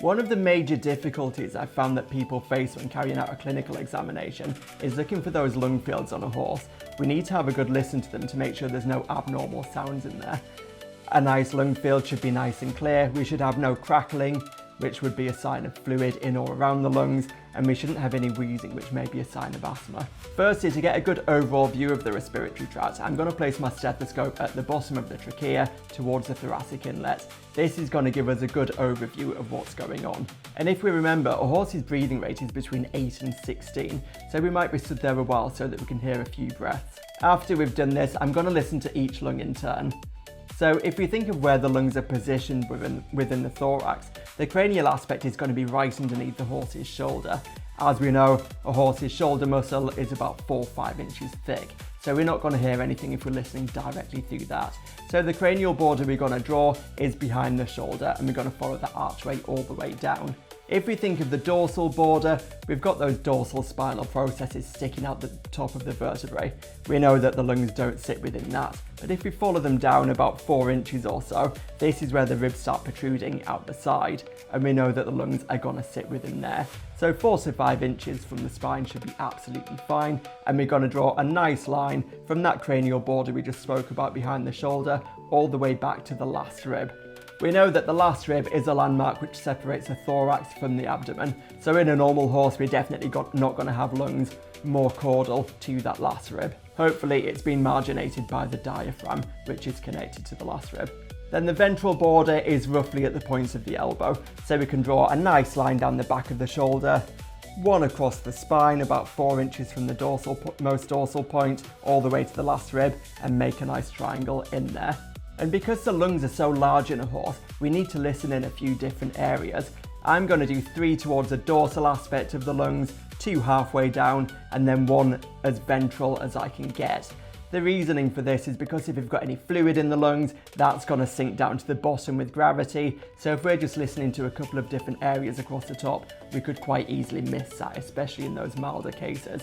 One of the major difficulties I've found that people face when carrying out a clinical examination is looking for those lung fields on a horse. We need to have a good listen to them to make sure there's no abnormal sounds in there. A nice lung field should be nice and clear. We should have no crackling, which would be a sign of fluid in or around the lungs, and we shouldn't have any wheezing, which may be a sign of asthma. Firstly, to get a good overall view of the respiratory tract, I'm going to place my stethoscope at the bottom of the trachea towards the thoracic inlet. This is going to give us a good overview of what's going on. And if we remember, a horse's breathing rate is between 8 and 16, so we might be stood there a while so that we can hear a few breaths. After we've done this, I'm going to listen to each lung in turn. So if we think of where the lungs are positioned within the thorax, the cranial aspect is going to be right underneath the horse's shoulder. As we know, a horse's shoulder muscle is about 4 or 5 inches thick, so we're not going to hear anything if we're listening directly through that. So the cranial border we're going to draw is behind the shoulder, and we're going to follow that archway all the way down. If we think of the dorsal border, we've got those dorsal spinal processes sticking out the top of the vertebrae. We know that the lungs don't sit within that, but if we follow them down about 4 inches or so, this is where the ribs start protruding out the side, and we know that the lungs are going to sit within there. So 4 to 5 inches from the spine should be absolutely fine, and we're going to draw a nice line from that cranial border we just spoke about behind the shoulder all the way back to the last rib. We know that the last rib is a landmark which separates the thorax from the abdomen, so in a normal horse we're definitely not going to have lungs more caudal to that last rib. Hopefully it's been marginated by the diaphragm, which is connected to the last rib. Then the ventral border is roughly at the points of the elbow, so we can draw a nice line down the back of the shoulder, one across the spine about 4 inches from the most dorsal point all the way to the last rib, and make a nice triangle in there. And because the lungs are so large in a horse, we need to listen in a few different areas. I'm going to do 3 towards the dorsal aspect of the lungs, 2 halfway down, and then 1 as ventral as I can get. The reasoning for this is because if we've got any fluid in the lungs, that's going to sink down to the bottom with gravity. So if we're just listening to a couple of different areas across the top, we could quite easily miss that, especially in those milder cases.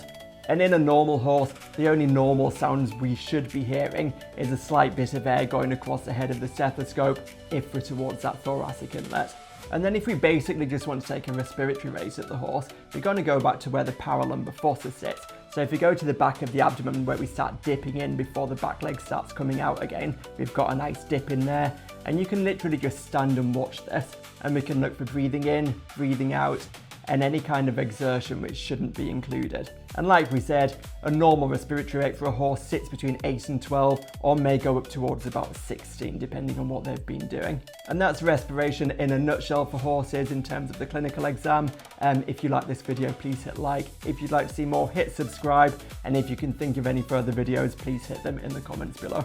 And in a normal horse, the only normal sounds we should be hearing is a slight bit of air going across the head of the stethoscope if we're towards that thoracic inlet. And then if we basically just want to take a respiratory rate at the horse, we're going to go back to where the paralumbar fossa sits. So if we go to the back of the abdomen where we start dipping in before the back leg starts coming out again, we've got a nice dip in there. And you can literally just stand and watch this, and we can look for breathing in, breathing out, and any kind of exertion which shouldn't be included. And like we said, a normal respiratory rate for a horse sits between 8 and 12, or may go up towards about 16, depending on what they've been doing. And that's respiration in a nutshell for horses in terms of the clinical exam. If you like this video, please hit like. If you'd like to see more, hit subscribe. And if you can think of any further videos, please hit them in the comments below.